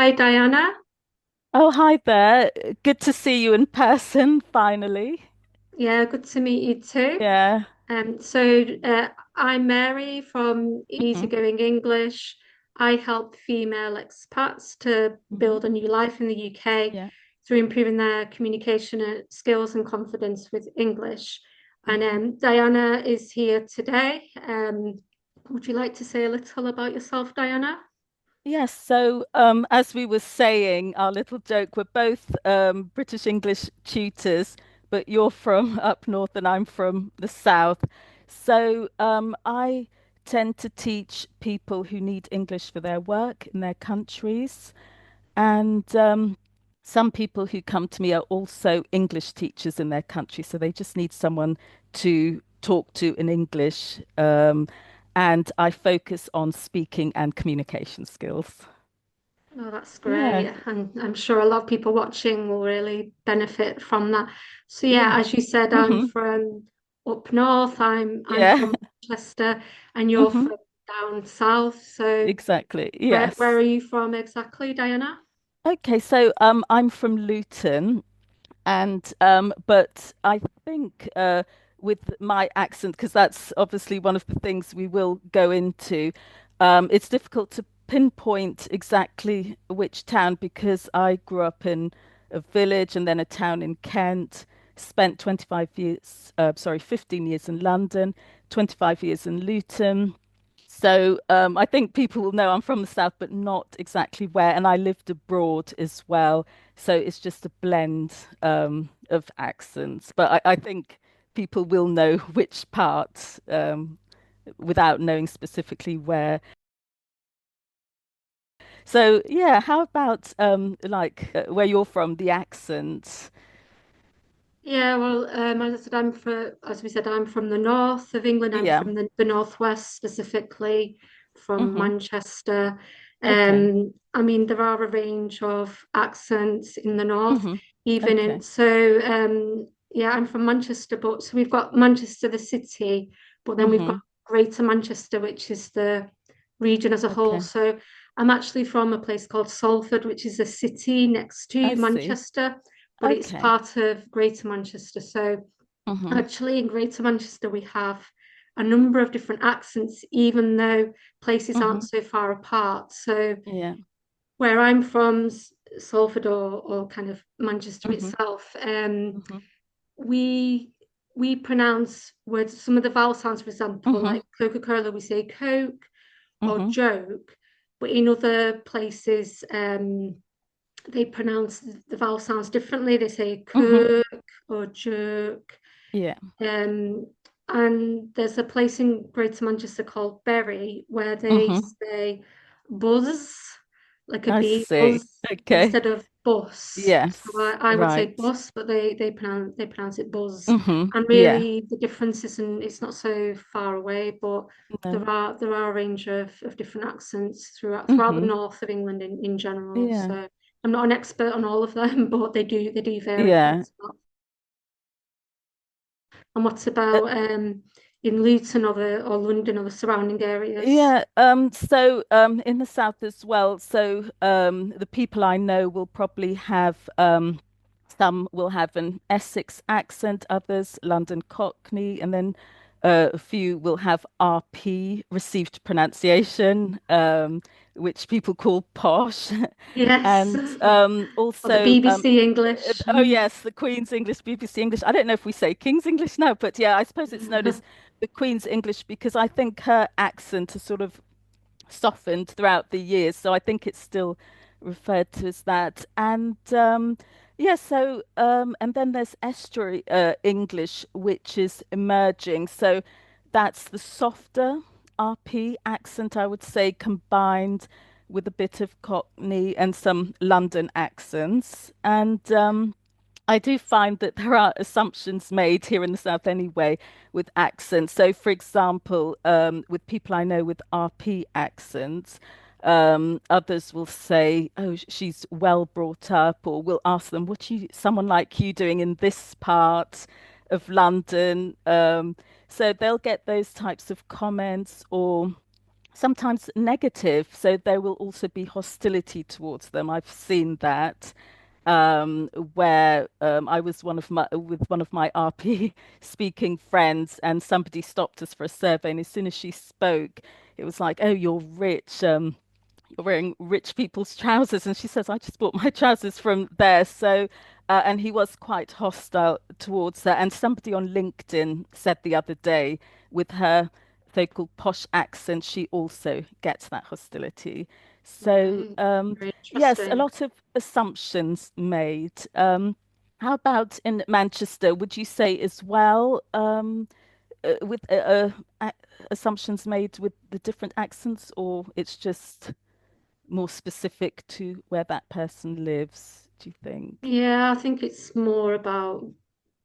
Hi, Diana. Oh, hi there. Good to see you in person, finally. Yeah, good to meet you too. Yeah. I'm Mary from hmm Easygoing English. I help female expats to hmm build a new life in the UK Yeah. through improving their communication skills and confidence with English. And hmm Diana is here today. Would you like to say a little about yourself, Diana? Yes, so as we were saying, our little joke, we're both British English tutors, but you're from up north and I'm from the south. So I tend to teach people who need English for their work in their countries. And some people who come to me are also English teachers in their country, so they just need someone to talk to in English. And I focus on speaking and communication skills. Oh, that's Yeah. great. And I'm sure a lot of people watching will really benefit from that. So yeah, Yeah. as you said, I'm hmm from up north. I'm Yeah. from Manchester and you're hmm from down south. So Exactly. where Yes. are you from exactly, Diana? Okay, so I'm from Luton. And but I think with my accent, because that's obviously one of the things we will go into, it's difficult to pinpoint exactly which town because I grew up in a village and then a town in Kent, spent 25 years, sorry, 15 years in London, 25 years in Luton. So I think people will know I'm from the south, but not exactly where. And I lived abroad as well. So it's just a blend of accents. But I think people will know which part without knowing specifically where. So yeah, how about where you're from, the accent? Yeah, well, as I said, as we said, I'm from the north of England. I'm Yeah. from the northwest, specifically from hmm Manchester. Okay. I mean, there are a range of accents in the north, hmm even in Okay. yeah, I'm from Manchester, but so we've got Manchester, the city, but then we've got hmm Greater Manchester, which is the region as a whole. Okay. So I'm actually from a place called Salford, which is a city next to I see. Manchester, but it's Okay. part of Greater Manchester. So hmm actually, in Greater Manchester, we have a number of different accents, even though places hmm aren't so far apart. So Yeah. where I'm from, Salford or kind of Manchester hmm itself, hmm we we pronounce words, some of the vowel sounds, for example, hmm like Coca-Cola, we say Coke or hmm joke, but in other places, they pronounce the vowel sounds differently. They say hmm Kirk or jerk. Yeah. Um, and there's a place in Greater Manchester called Bury where they hmm say buzz, like a I bee see. buzz, Okay. instead of bus. So Yes. I would say Right. bus, but they pronounce it buzz. And Yeah. really the difference isn't it's not so far away, but No. there are a range of different accents throughout the hmm north of England in general. Yeah. So I'm not an expert on all of them, but they do vary quite Yeah. a lot. And what Uh, about in Luton or London or the surrounding areas? yeah. So in the south as well. So the people I know will probably have some will have an Essex accent, others London Cockney, and then a few will have RP, received pronunciation, which people call posh. Yes, And or the also, BBC English. oh yes, the Queen's English, BBC English. I don't know if we say King's English now, but yeah, I suppose it's known as the Queen's English because I think her accent has sort of softened throughout the years, so I think it's still referred to as that. And yeah, so and then there's estuary English, which is emerging. So that's the softer RP accent, I would say, combined with a bit of Cockney and some London accents. And I do find that there are assumptions made here in the South anyway with accents. So, for example, with people I know with RP accents, others will say, "Oh, she's well brought up," or we'll ask them, "What you, someone like you doing in this part of London?" So they'll get those types of comments, or sometimes negative. So there will also be hostility towards them. I've seen that where I was with one of my RP speaking friends, and somebody stopped us for a survey, and as soon as she spoke, it was like, "Oh, you're rich. You're wearing rich people's trousers," and she says, "I just bought my trousers from there." So, and he was quite hostile towards her. And somebody on LinkedIn said the other day, with her so-called posh accent, she also gets that hostility. So, Right. Very yes, a interesting. lot of assumptions made. How about in Manchester? Would you say as well, with assumptions made with the different accents, or it's just more specific to where that person lives, do you think? Yeah, I think it's more about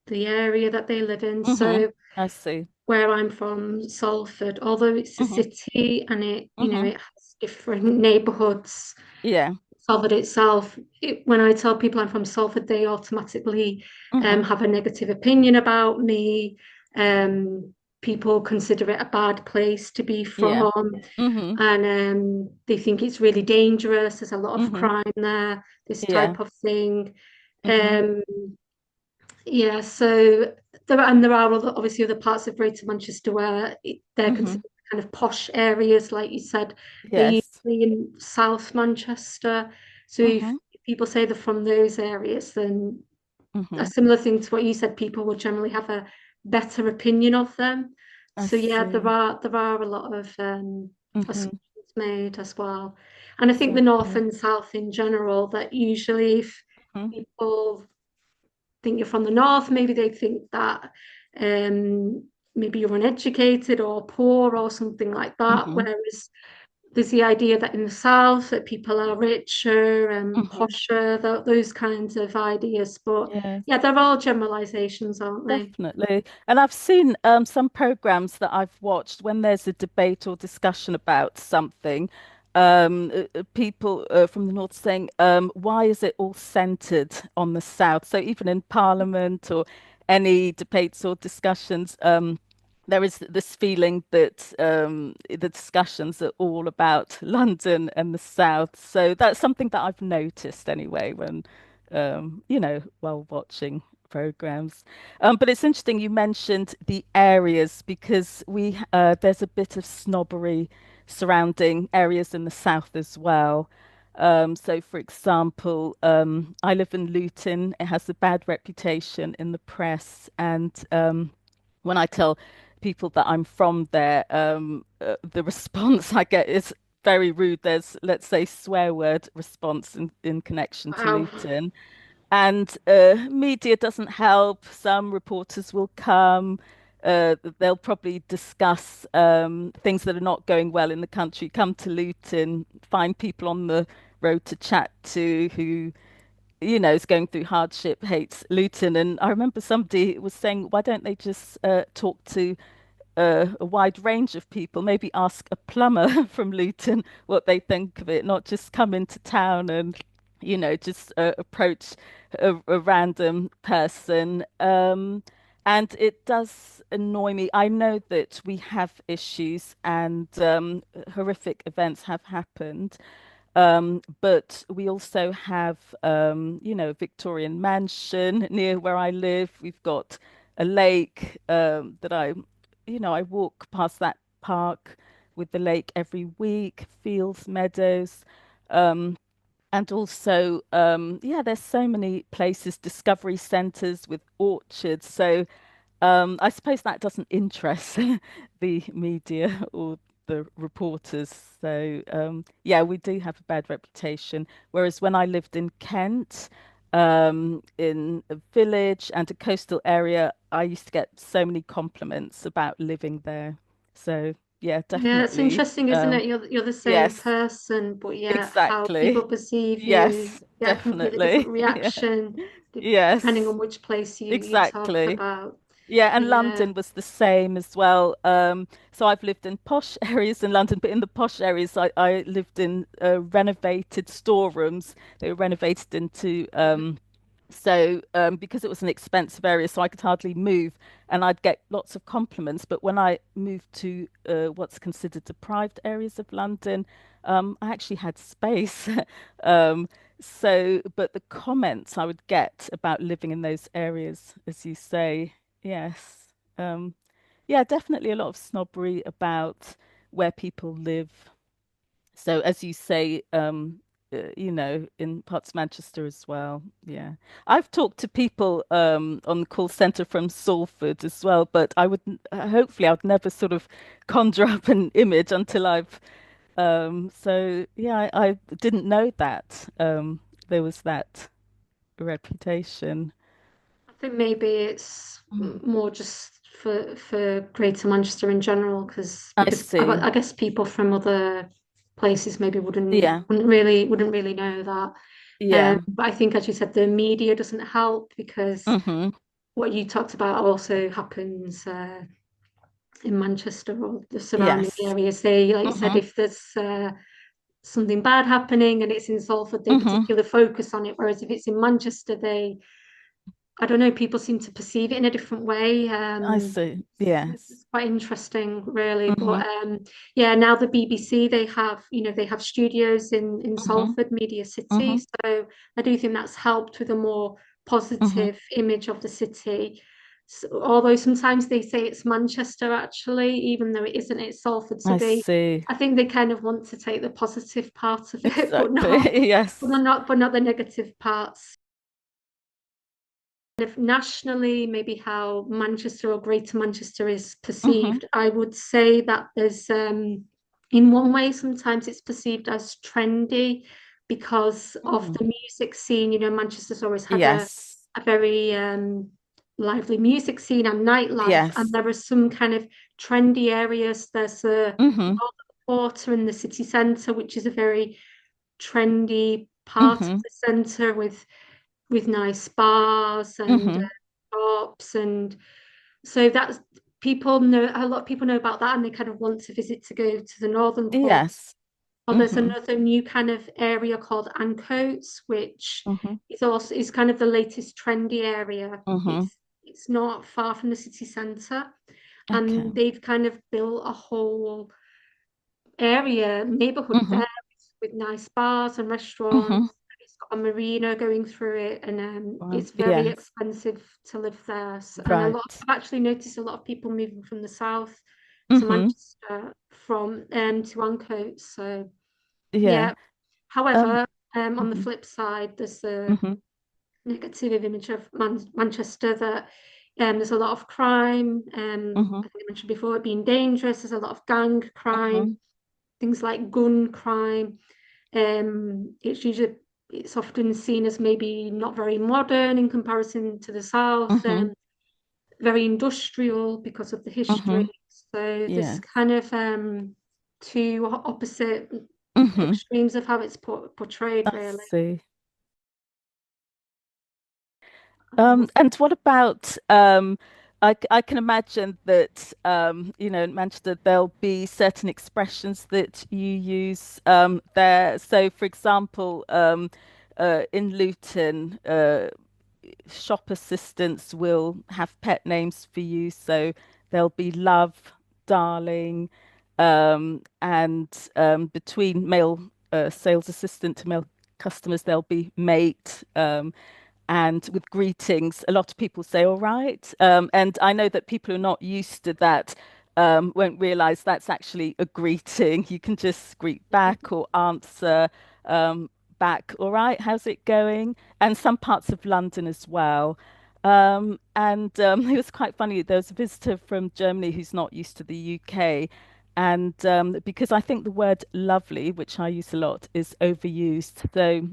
the area that they live in. Mm-hmm. So I see. where I'm from, Salford, although it's a Mm-hmm. city and it, Mm-hmm. it has different neighborhoods, Yeah. Salford itself, when I tell people I'm from Salford, they automatically Mm-hmm. have a negative opinion about me. Um, People consider it a bad place to be Yeah. from, Mm-hmm. and they think it's really dangerous. There's a lot of Mm-hmm. crime there, this Yeah. type of thing. Mm-hmm. Um, yeah, so there are obviously other parts of Greater Manchester where they're Mm-hmm. considered kind of posh areas, like you said. They're Yes. usually in South Manchester. So Mm-hmm. if people say they're from those areas, then a Mm-hmm. similar thing to what you said, people will generally have a better opinion of them. I So yeah, there see. are there are a lot of Mm-hmm. assumptions made as well. And I think the north Exactly. and south in general, that usually if Mm-hmm. people think you're from the north, maybe they think that maybe you're uneducated or poor or something like that. Mm-hmm. Whereas there's the idea that in the south that people are richer and Mm-hmm. posher, those kinds of ideas. But Yes. yeah, they're all generalizations, aren't they? Definitely. And I've seen some programs that I've watched when there's a debate or discussion about something, people from the north saying, why is it all centered on the south? So even in Parliament or any debates or discussions, there is this feeling that the discussions are all about London and the south. So that's something that I've noticed anyway when, while watching programs. But it's interesting you mentioned the areas because we there's a bit of snobbery surrounding areas in the south as well. So, for example, I live in Luton. It has a bad reputation in the press, and when I tell people that I'm from there, the response I get is very rude. There's, let's say, swear word response in connection to Wow. Luton. And media doesn't help. Some reporters will come. They'll probably discuss things that are not going well in the country. Come to Luton, find people on the road to chat to who, is going through hardship, hates Luton. And I remember somebody was saying, why don't they just talk to a wide range of people, maybe ask a plumber from Luton what they think of it, not just come into town and, just approach a random person. And it does annoy me. I know that we have issues and horrific events have happened. But we also have, a Victorian mansion near where I live. We've got a lake that I walk past that park with the lake every week, fields, meadows. Um, and also, there's so many places, discovery centres with orchards. So I suppose that doesn't interest the media or the reporters. So we do have a bad reputation. Whereas when I lived in Kent, in a village and a coastal area, I used to get so many compliments about living there. So yeah, Yeah, it's definitely. interesting, isn't it? You're the same Yes, person, but yeah, how people exactly. perceive you, Yes, get a completely different definitely. Yeah. reaction depending Yes, on which place you talk exactly. about. Yeah, and Yeah. London was the same as well. So I've lived in posh areas in London, but in the posh areas, I lived in renovated storerooms. They were renovated into So, because it was an expensive area, so I could hardly move, and I'd get lots of compliments. But when I moved to what's considered deprived areas of London, I actually had space. Um, but the comments I would get about living in those areas, as you say, yes, yeah, definitely a lot of snobbery about where people live. So as you say, in parts of Manchester as well. Yeah. I've talked to people on the call center from Salford as well, but I would hopefully I'd never sort of conjure up an image until I've so yeah, I didn't know that there was that reputation. I think maybe it's Mm. more just for Greater Manchester in general, I because see. I guess people from other places maybe Yeah. wouldn't really know that. Yeah. But I think, as you said, the media doesn't help because Hmm. what you talked about also happens in Manchester or the surrounding Yes. areas. They, like you said, Hmm. if there's something bad happening and it's in Salford, they Hmm. particularly focus on it. Whereas if it's in Manchester, I don't know, people seem to perceive it in a different way. I see. Yes. It's quite interesting, really. Hmm. But yeah, now the BBC, they have studios in Hmm. Salford, Media City. Hmm. So I do think that's helped with a more Hmm. positive image of the city. So, although sometimes they say it's Manchester, actually, even though it isn't, it's Salford. I see. I think they kind of want to take the positive part of it, Exactly. Yes. but not the negative parts. If nationally, maybe how Manchester or Greater Manchester is Hmm. perceived, I would say that in one way, sometimes it's perceived as trendy because of Mm. the music scene. Manchester's always had Yes. a very lively music scene and nightlife, and Yes. there are some kind of trendy areas. There's the Hmm. Northern Quarter in the city centre, which is a very trendy part of Hmm. the centre with nice bars and Hmm. shops, and so that's people know a lot of people know about that, and they kind of want to visit to go to the Northern Quarter. Yes. Or there's Hmm. another new kind of area called Ancoats, which Hmm. is kind of the latest trendy area. Hmm. It's not far from the city centre, and Okay. they've kind of built a whole neighborhood Hmm. there with nice bars and Hmm. restaurants. It's got a marina going through it, and Wow. it's very Yes. expensive to live there. And Right. I've actually noticed a lot of people moving from the south to Hmm. Manchester from to Ancoats. So Yeah. yeah. Um. However, on the Hmm. flip side, there's a Hmm. negative image of Manchester that there's a lot of crime. Hmm. I think I mentioned before it being dangerous. There's a lot of gang crime, Hmm. things like gun crime. It's often seen as maybe not very modern in comparison to the South, Hmm. very industrial because of the history. Hmm. So there's Yeah. kind of two opposite Hmm. extremes of how it's portrayed, I really. see. Um, And what about I can imagine that in Manchester there'll be certain expressions that you use there. So for example, in Luton, shop assistants will have pet names for you. So there'll be love, darling, and between male sales assistant to male customers, there'll be mate. And with greetings, a lot of people say, all right. And I know that people who are not used to that won't realize that's actually a greeting. You can just greet back or answer back, all right, how's it going? And some parts of London as well. And it was quite funny. There was a visitor from Germany who's not used to the UK. And because I think the word lovely, which I use a lot, is overused. So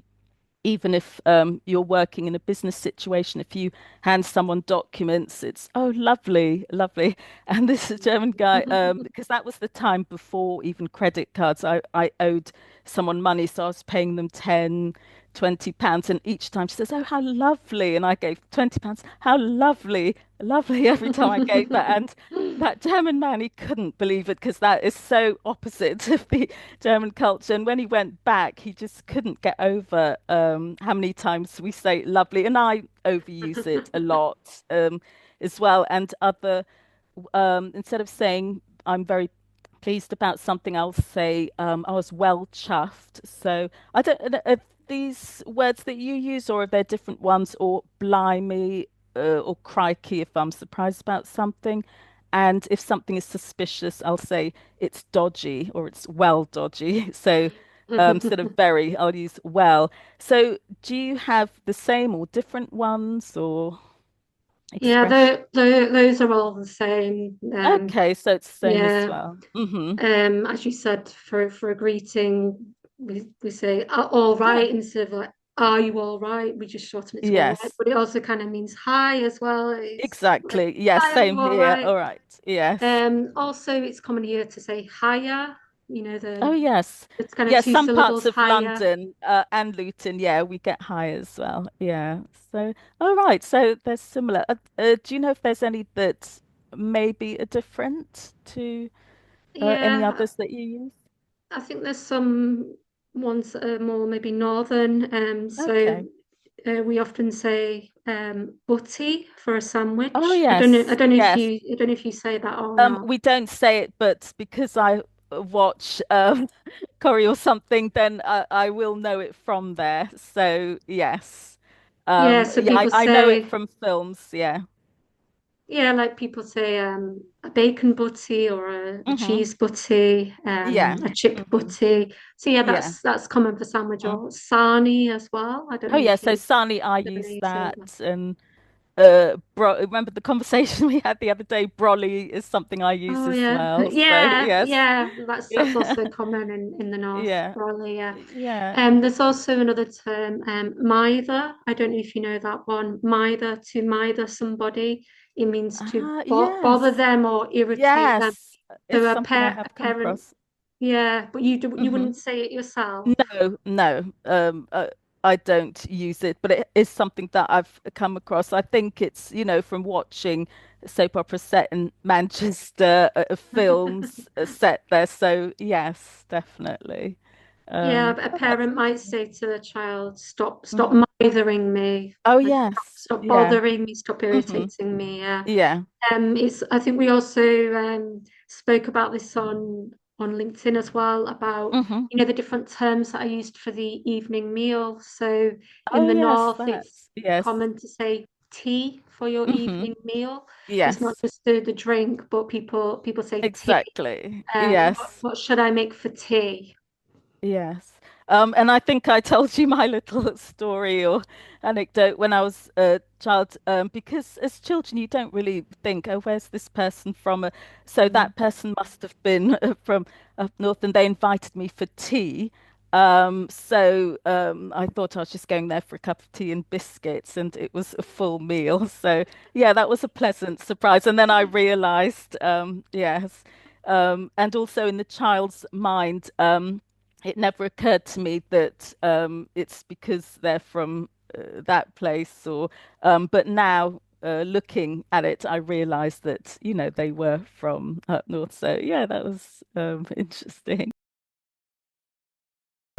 even if you're working in a business situation, if you hand someone documents, it's, oh, lovely, lovely. And this German guy, because that was the time before even credit cards, I owed someone money, so I was paying them 10, 20 pounds, and each time she says, "Oh, how lovely!" And I gave 20 pounds. How lovely, lovely every time I gave that. And that German man, he couldn't believe it because that is so opposite of the German culture. And when he went back, he just couldn't get over how many times we say lovely, and I overuse it a lot as well. And other instead of saying I'm very pleased about something, I'll say I was well chuffed. So I don't know, are these words that you use, or are there different ones, or blimey, or crikey if I'm surprised about something. And if something is suspicious, I'll say it's dodgy or it's well dodgy. So sort of very, I'll use well. So do you have the same or different ones or Yeah, expression? those are all the same. Okay, so it's the same as Yeah. well. Hmm. As you said, for a greeting, we say all Yeah. right instead of like, are you all right? We just shorten it to all right, Yes, but it also kind of means hi as well. It's like, exactly. Yes, hi, are you same all here. right? All right. Yes. Also, it's common here to say higher, Oh, yes. it's kind of Yes, two some parts syllables of higher. London and Luton, yeah, we get high as well. Yeah. So, all right. So they're similar. Do you know if there's any that maybe are different to any Yeah, others that you use? I think there's some ones that are more maybe northern. Okay. We often say butty for a Oh, sandwich. I yes. don't know if Yes. I don't know if you say that or not. We don't say it, but because I watch Corrie or something, then I will know it from there. So yes, Yeah, so yeah, people I know it say from films. Yeah. yeah, like people say a bacon butty or a Hmm. cheese butty, Yeah. a chip Hmm. butty. So yeah, Yeah. that's common for sandwich Mhm. or sarnie as well. I don't Oh know yeah. if So you Sani, I don't know use you say that, that. and remember the conversation we had the other day? Brolly is something I use Oh as yeah, well. So yeah, yes. yeah. That's Yeah. also common in the north, Yeah. probably. Yeah. Yeah. There's also another term, mither. I don't know if you know that one. Mither to mither somebody. It means to Ah, bother yes. them or irritate them. Yes, it's So something I a have come parent, across. yeah, but you Hmm. wouldn't say it yourself. No, no, I don't use it, but it is something that I've come across. I think it's, from watching soap opera set in Manchester, films set there. So yes, definitely. Yeah, but a Oh, that's parent might interesting. say to the child, "Stop Hmm. mithering me, Oh like yes, stop yeah. bothering me, stop Hmm. irritating me." Yeah. Yeah. It's I think we also spoke about this on LinkedIn as well about Hmm. the different terms that are used for the evening meal. So in Oh the yes, north, it's that's yes. common to say tea for your Hmm. evening meal. It's not Yes, just the drink, but people say tea. exactly. Yes. What should I make for tea? Yes. And I think I told you my little story or anecdote when I was a child, because as children, you don't really think, oh, where's this person from? So Mm. that person must have been from up north, and they invited me for tea. So I thought I was just going there for a cup of tea and biscuits, and it was a full meal. So yeah, that was a pleasant surprise. And then I realized, yes, and also in the child's mind, it never occurred to me that it's because they're from that place or but now looking at it I realized that they were from up north, so yeah, that was interesting.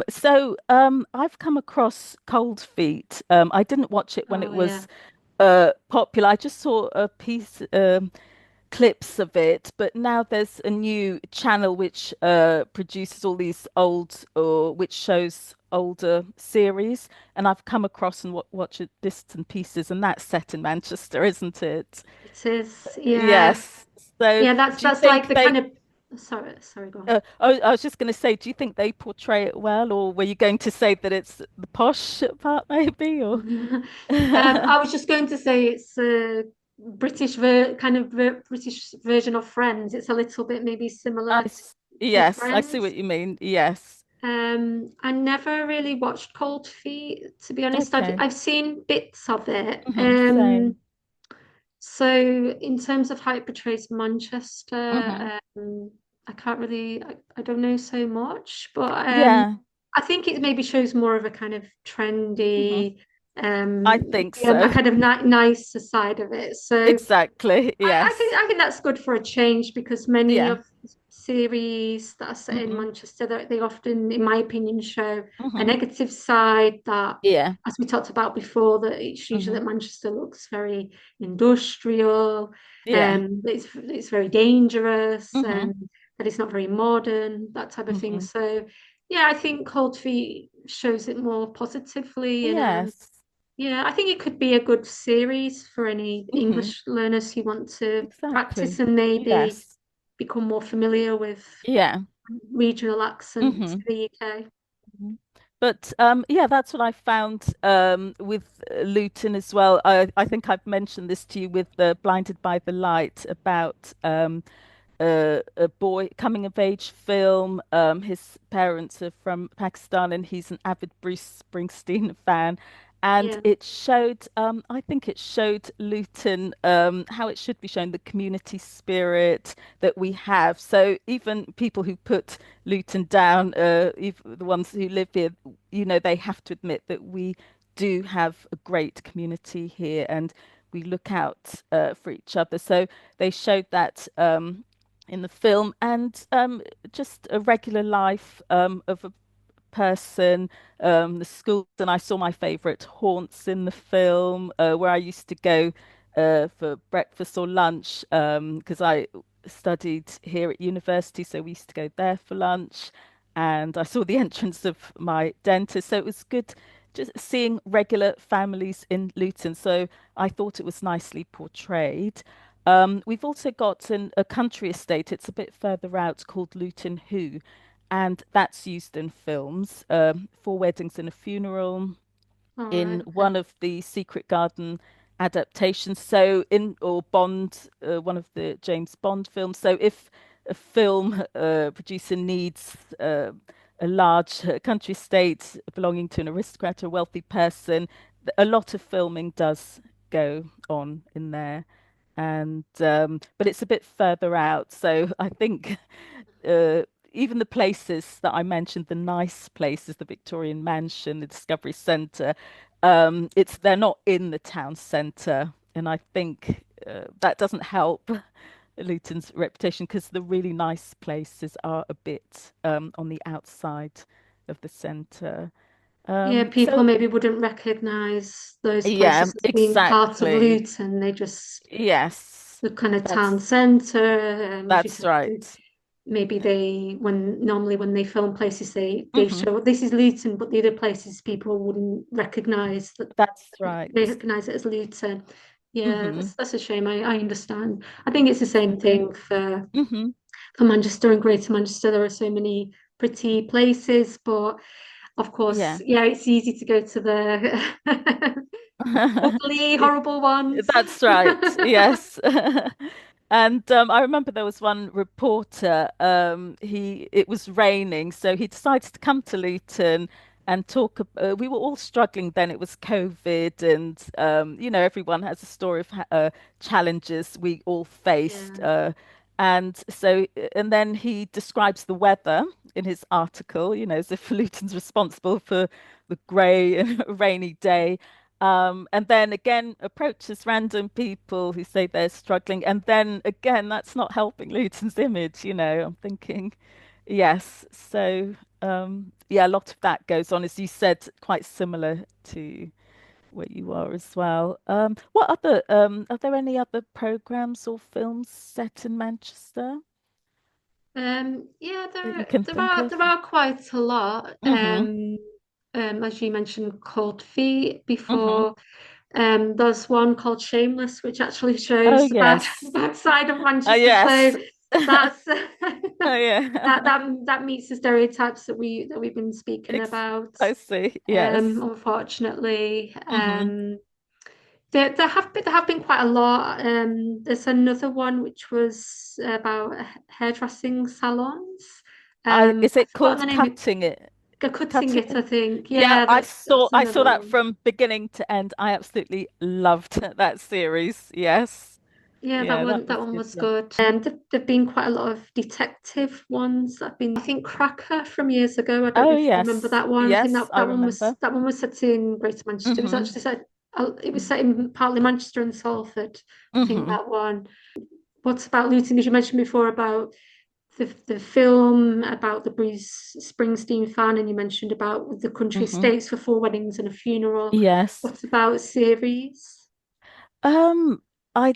So I've come across Cold Feet. I didn't watch it when Oh it yeah. was popular. I just saw a piece clips of it, but now there's a new channel which produces all these old or which shows older series, and I've come across and watch bits and pieces, and that's set in Manchester, isn't it? It is. Yeah. Yes. So, Yeah, do you that's like think the they? kind of sorry, go on. I was just going to say, do you think they portray it well, or were you going to say that it's the posh part, maybe? Or I was just going to say it's a British version of Friends. It's a little bit maybe I, similar s- to yes, I see what Friends. you mean. Yes. I never really watched Cold Feet, to be honest. Okay. I've seen bits of it. Hmm. Same. So in terms of how it portrays Manchester, Hmm. I can't really, I don't know so much, but Yeah. I think it maybe shows more of a kind of Hmm. trendy, I think a so. kind of nicer side of it. So Exactly. I Yes. think that's good for a change because many Yeah. of the series that are set in Hmm. Manchester, they often, in my opinion, show a Hmm. negative side that, Yeah. as we talked about before, that it's usually Hmm. that Manchester looks very industrial, Yeah. it's very dangerous, Hmm. that it's not very modern, that type of thing. Hmm. So yeah, I think Cold Feet shows it more positively in a Yes. yeah, I think it could be a good series for any Hmm. English learners who want to practice Exactly. and maybe Yes. become more familiar with Yeah. regional accents Hmm. in the UK. Mhm. But yeah, that's what I found with Luton as well. I think I've mentioned this to you with the Blinded by the Light about a boy coming of age film. His parents are from Pakistan, and he's an avid Bruce Springsteen fan. And Yeah, it showed, I think it showed Luton how it should be shown, the community spirit that we have. So even people who put Luton down, even the ones who live here, they have to admit that we do have a great community here, and we look out for each other. So they showed that in the film, and just a regular life of a person, the schools, and I saw my favorite haunts in the film, where I used to go for breakfast or lunch, because I studied here at university, so we used to go there for lunch, and I saw the entrance of my dentist, so it was good just seeing regular families in Luton. So I thought it was nicely portrayed. We've also got a country estate. It's a bit further out called Luton Hoo, and that's used in films. Four Weddings and a Funeral, all in right, one okay. of the Secret Garden adaptations. So in or Bond, one of the James Bond films. So if a film producer needs a large country estate belonging to an aristocrat or wealthy person, a lot of filming does go on in there. And but it's a bit further out, so I think uh, even the places that I mentioned, the nice places, the Victorian Mansion, the Discovery Centre, they're not in the town centre, and I think that doesn't help Luton's reputation because the really nice places are a bit on the outside of the centre. Yeah, people So maybe wouldn't recognise those yeah, places as being part of exactly. Luton. They just Yes, the kind of town that's centre. As you that's said, right. maybe they when they film places, they Hmm. show this is Luton, but the other places people wouldn't recognise that That's they right. recognise it as Luton. Yeah, Hmm. that's a shame. I understand. I think it's the same Exactly. thing Hmm. for Manchester and Greater Manchester. There are so many pretty places, but of course, Yeah. yeah, it's easy to go to the ugly, It- horrible ones. That's right. Yes. And I remember there was one reporter, it was raining, so he decided to come to Luton and talk. We were all struggling then. It was COVID, and everyone has a story of challenges we all faced. Yeah. And then he describes the weather in his article, as if Luton's responsible for the grey and rainy day. And then again, approaches random people who say they're struggling. And then again, that's not helping Luton's image. I'm thinking, yes. So, yeah, a lot of that goes on, as you said, quite similar to where you are as well. Are there any other programs or films set in Manchester Yeah, that you can there think are of? there are quite a lot. Mm-hmm. As you mentioned, Cold Feet Mm-hmm. before. There's one called Shameless, which actually Oh, shows the bad yes. bad side of Manchester. So Yes. that's Oh, yeah. that meets the stereotypes that we've been speaking Ex about. I see. Yes. Unfortunately, Hmm. there have been quite a lot. There's another one which was about hairdressing salons. Is I've it forgotten called the name. Cutting It? Cutting Cutting It, It? I think. Yeah, Yeah, I saw that's I saw another that one. from beginning to end. I absolutely loved that series. Yes. Yeah, Yeah, that that was one good. was Yeah. good. There've been quite a lot of detective ones that have been. I think Cracker from years ago. I don't know Oh if you remember yes, that one. I think yes, I remember. that one was set in Greater Manchester. It was Hmm. actually set. It was set in partly Manchester and Salford. I think Hmm. that one. What's about Luton? Because you mentioned before about the film about the Bruce Springsteen fan, and you mentioned about the country Hmm. estates for four weddings and a funeral. Yes. What's about series? Um, I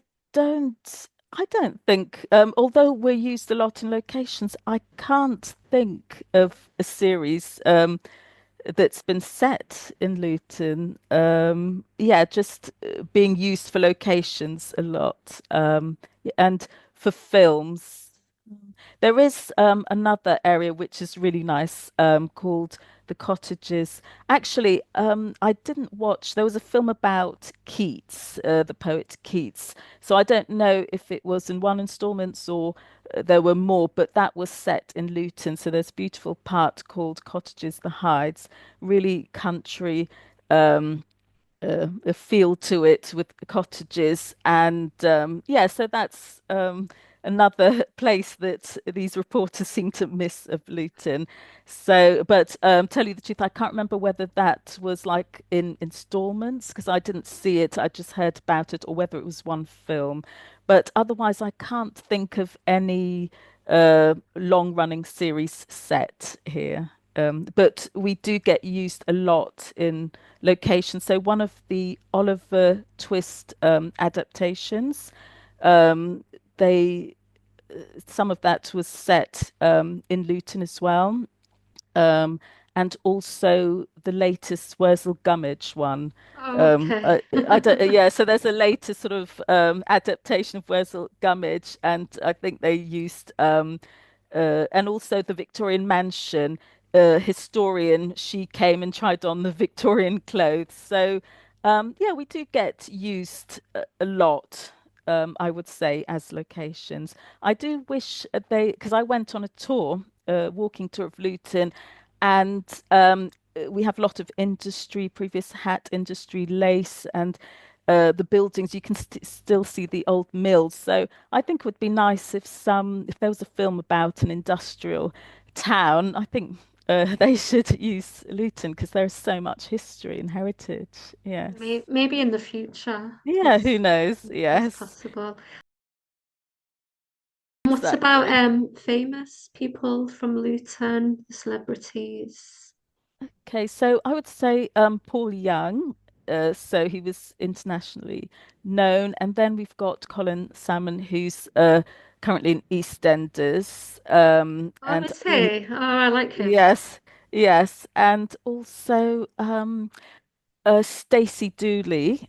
I don't think, although we're used a lot in locations, I can't think of a series that's been set in Luton. Yeah, just being used for locations a lot. And for films. There is another area which is really nice called the Cottages. Actually, I didn't watch. There was a film about Keats, the poet Keats. So I don't know if it was in one installment or there were more, but that was set in Luton. So there's a beautiful part called Cottages, the Hides, really country. A feel to it with the cottages and yeah, so that's another place that these reporters seem to miss of Luton. So but tell you the truth, I can't remember whether that was like in installments because I didn't see it, I just heard about it, or whether it was one film, but otherwise I can't think of any long running series set here. But we do get used a lot in location. So one of the Oliver Twist adaptations, um, they some of that was set in Luton as well. Um, and also the latest Wurzel Gummidge one. Oh, okay. I don't, yeah, so there's a latest sort of adaptation of Wurzel Gummidge, and I think they used and also the Victorian mansion historian. She came and tried on the Victorian clothes. So yeah, we do get used a lot. I would say as locations. I do wish because I went on a tour, walking tour of Luton, and we have a lot of industry, previous hat industry, lace, and the buildings. You can still see the old mills. So I think it would be nice if there was a film about an industrial town. I think they should use Luton because there's so much history and heritage. Yes. Maybe in the future Yeah, who knows? it's Yes, possible. What about exactly. famous people from Luton, celebrities? Okay, so I would say Paul Young. So he was internationally known, and then we've got Colin Salmon, who's currently in EastEnders, Oh, and is he? Oh, I like him. yes, yes, and also Stacey Dooley.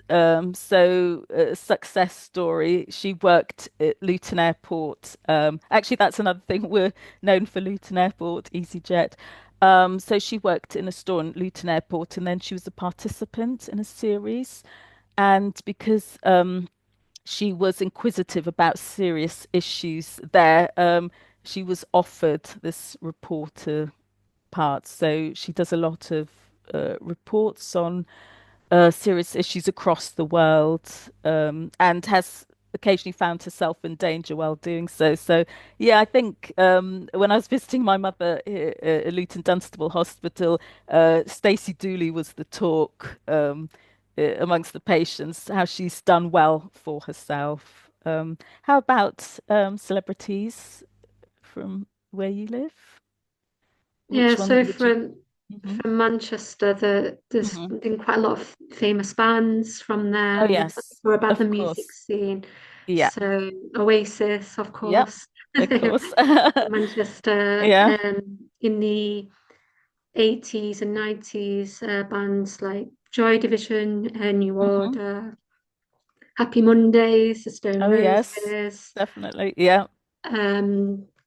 So success story. She worked at Luton Airport. Actually, that's another thing. We're known for Luton Airport, EasyJet. So she worked in a store in Luton Airport, and then she was a participant in a series. And because she was inquisitive about serious issues there, she was offered this reporter part. So she does a lot of reports on serious issues across the world, and has occasionally found herself in danger while doing so. So, yeah, I think when I was visiting my mother here at Luton Dunstable Hospital, Stacey Dooley was the talk amongst the patients, how she's done well for herself. How about celebrities from where you live? Yeah, Which one so would you? Hmm. from Manchester, there's Hmm. been quite a lot of famous bands from Oh, there. yes, Or about the of music course. scene. Yeah. So Oasis, of Yep. course, Of course. Manchester, Yeah. in the 80s and 90s, bands like Joy Division, New Hmm. Order, Happy Mondays, the Stone Oh, yes. Roses. Definitely. Yeah.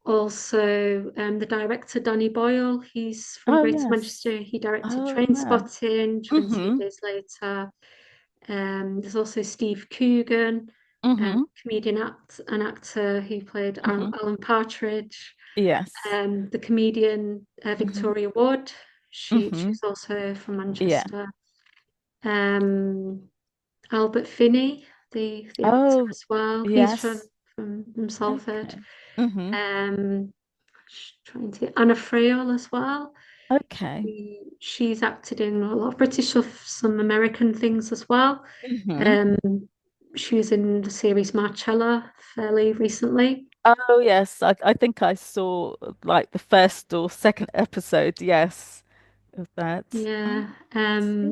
Also, the director Danny Boyle, he's from Oh, Greater yes. Manchester. He directed Oh, wow. Trainspotting, 28 Hmm. Days Later. There's also Steve Coogan, Hmm. comedian and actor who played Hmm. Alan Partridge. Yes. The comedian Hmm. Victoria Wood, Hmm. she's also from Yeah. Manchester. Um, Albert Finney. the actor Oh, as well. He's yes. from Salford. Okay. Mm-hmm. Um, trying to Anna Friel as well. Okay. She's acted in a lot of British stuff, some American things as well. Mm-hmm. Um, she was in the series Marcella fairly recently. Oh, yes. I think I saw like the first or second episode, yes, of that. Yeah. Yeah.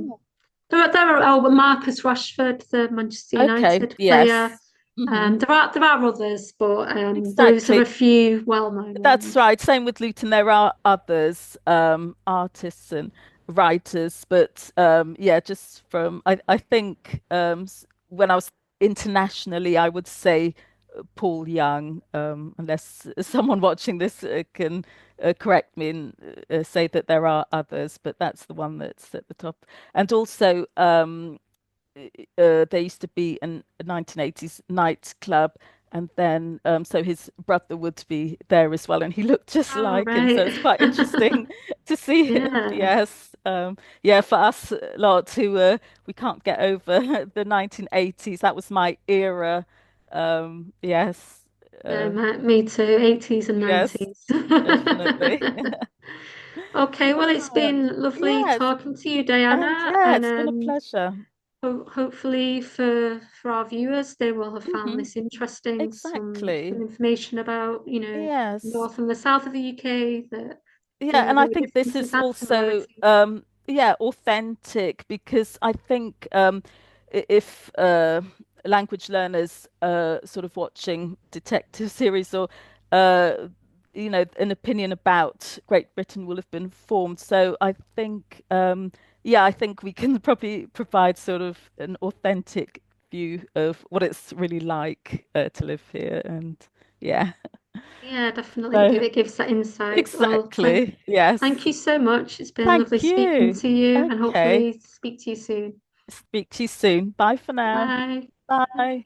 There are Marcus Rashford, the Manchester Okay, United player. yes. Hmm. There are others, but those are a Exactly. few well-known That's ones. right. Same with Luton. There are others, artists and writers, but yeah, just from I think when I was internationally, I would say Paul Young, unless someone watching this can correct me and say that there are others, but that's the one that's at the top. And also, there used to be a 1980s nightclub, and then so his brother would be there as well, and he looked just Oh, like him. So right. it's quite interesting to see him. Yeah. Yes, yeah, for us lot who we can't get over the 1980s. That was my era. Yes, Yeah, uh, me too, 80s and yes, 90s. definitely. Okay, well, it's Yeah, been lovely yes, talking to you, and Diana, yeah, and it's been a pleasure. hopefully for our viewers, they will have found Hmm. this interesting. Some Exactly. information about, Yes. north and the south of the UK, that Yeah, there and I there are think this differences is and also similarities. yeah, authentic because I think if language learners sort of watching detective series or uh an opinion about Great Britain will have been formed. So I think yeah, I think we can probably provide sort of an authentic view of what it's really like to live here and yeah. Yeah, definitely. So It gives that insight. Well, exactly. thank Yes. you so much. It's been lovely Thank speaking you. to you, and Okay. hopefully speak to you soon. Speak to you soon. Bye for now. Bye. Bye.